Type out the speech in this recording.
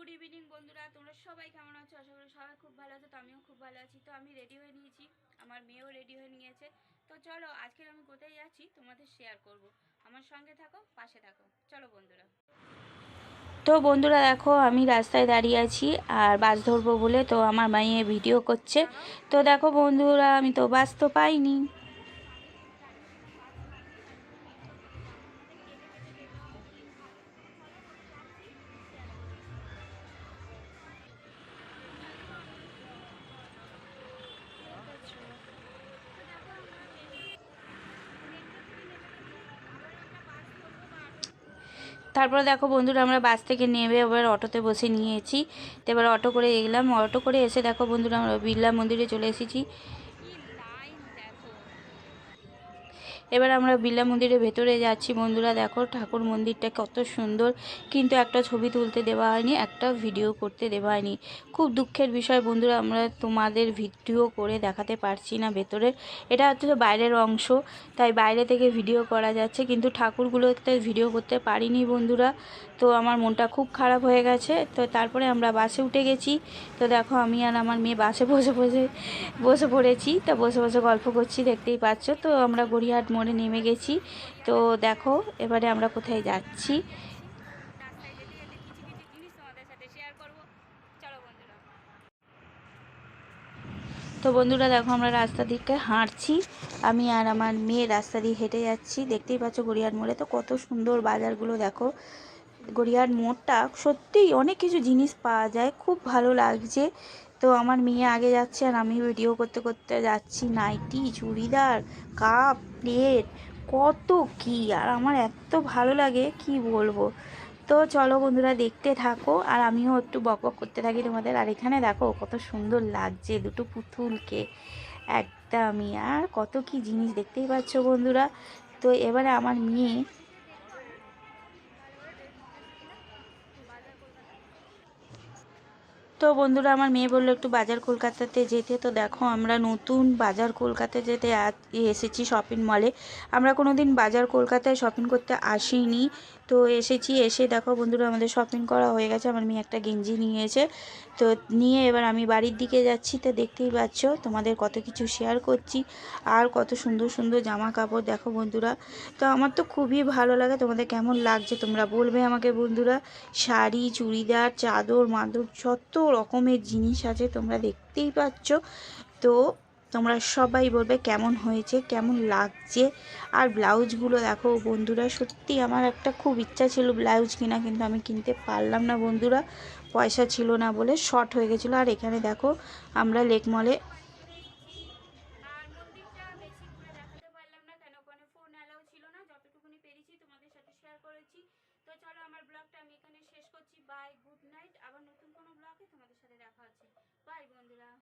Good evening বন্ধুরা, তোমরা সবাই কেমন আছো? আশা করি সবাই খুব ভালো আছো। তো আমিও খুব ভালো আছি। তো আমি রেডি হয়ে নিয়েছি, আমার মেয়েও রেডি হয়ে নিয়েছে। তো চলো আজকে আমি কোথায় যাচ্ছি তোমাদের শেয়ার করব। আমার সঙ্গে থাকো, পাশে থাকো। চলো বন্ধুরা। তো বন্ধুরা দেখো, আমি রাস্তায় দাঁড়িয়ে আছি আর বাস ধরবো বলে। তো আমার মেয়ে ভিডিও করছে। তো দেখো বন্ধুরা, আমি তো বাস তো পাইনি। তারপরে দেখো বন্ধুরা, আমরা বাস থেকে নেমে এবার অটোতে বসে নিয়েছি। তো এবার অটো করে এলাম। অটো করে এসে দেখো বন্ধুরা, আমরা বিড়লা মন্দিরে চলে এসেছি। এবার আমরা বিড়লা মন্দিরের ভেতরে যাচ্ছি। বন্ধুরা দেখো, ঠাকুর মন্দিরটা কত সুন্দর, কিন্তু একটা ছবি তুলতে দেওয়া হয়নি, একটা ভিডিও করতে দেওয়া হয়নি। খুব দুঃখের বিষয় বন্ধুরা, আমরা তোমাদের ভিডিও করে দেখাতে পারছি না ভেতরের। এটা হচ্ছে বাইরের অংশ, তাই বাইরে থেকে ভিডিও করা যাচ্ছে, কিন্তু ঠাকুরগুলোতে ভিডিও করতে পারিনি বন্ধুরা। তো আমার মনটা খুব খারাপ হয়ে গেছে। তো তারপরে আমরা বাসে উঠে গেছি। তো দেখো, আমি আর আমার মেয়ে বাসে বসে পড়েছি। তো বসে বসে গল্প করছি, দেখতেই পাচ্ছ। তো আমরা গড়িয়াহাট মোড়ে নেমে গেছি। তো দেখো এবারে আমরা কোথায় যাচ্ছি। রাস্তায় যেতে যেতে কিছু কিছু জিনিস তোমাদের সাথে শেয়ার করব। চলো বন্ধুরা। তো বন্ধুরা দেখো, আমরা রাস্তা দিকে হাঁটছি। আমি আর আমার মেয়ে রাস্তা দিয়ে হেঁটে যাচ্ছি। দেখতেই পাচ্ছ গড়িয়াহাট মোড়ে তো কত সুন্দর বাজারগুলো দেখো। গড়িয়াহাট মোড়টা সত্যিই অনেক কিছু জিনিস পাওয়া যায়, খুব ভালো লাগছে। তো আমার মেয়ে আগে যাচ্ছে আর আমি ভিডিও করতে করতে যাচ্ছি। নাইটি, চুড়িদার, কাপ, প্লেট, কত কি! আর আমার এত ভালো লাগে কি বলবো। তো চলো বন্ধুরা, দেখতে থাকো আর আমিও একটু বক বক করতে থাকি তোমাদের। আর এখানে দেখো কত সুন্দর লাগছে দুটো পুতুলকে একদমই। আর কত কি জিনিস দেখতেই পাচ্ছ বন্ধুরা। তো এবারে আমার মেয়ে তো বন্ধুরা, আমার মেয়ে বললো একটু বাজার কলকাতাতে যেতে। তো দেখো, আমরা নতুন বাজার কলকাতা যেতে এসেছি শপিং মলে। আমরা কোনো দিন বাজার কলকাতায় শপিং করতে আসিনি। তো এসেছি, এসে দেখো বন্ধুরা, আমাদের শপিং করা হয়ে গেছে। আমার মেয়ে একটা গেঞ্জি নিয়েছে। তো নিয়ে এবার আমি বাড়ির দিকে যাচ্ছি। তো দেখতেই পাচ্ছ, তোমাদের কত কিছু শেয়ার করছি। আর কত সুন্দর সুন্দর জামা কাপড় দেখো বন্ধুরা। তো আমার তো খুবই ভালো লাগে। তোমাদের কেমন লাগছে তোমরা বলবে আমাকে বন্ধুরা। শাড়ি, চুড়িদার, চাদর মাদর যত রকমের জিনিস আছে তোমরা দেখতেই পাচ্ছ। তো তোমরা সবাই বলবে কেমন হয়েছে, কেমন লাগছে। আর ব্লাউজগুলো দেখো বন্ধুরা, সত্যি আমার একটা খুব ইচ্ছা ছিল ব্লাউজ কেনা, কিন্তু আমি কিনতে পারলাম না বন্ধুরা, পয়সা ছিল না বলে, শর্ট হয়ে গেছিলো। আর এখানে দেখো, আমরা লেক মলে আর মন্দিরটা বেশি ঘুরে দেখাতে পারলাম না, কেন ওখানে ফোন অ্যালাউ ছিল না। যতটুকুনি পেরেছি তোমাদের সাথে শেয়ার করেছি। তো চলো, আমার ব্লগটা আমি এখানে শেষ করছি। Bye, good night. আবার নতুন কোনো ব্লগে তোমাদের সাথে দেখা হচ্ছে। বাই বন্ধুরা।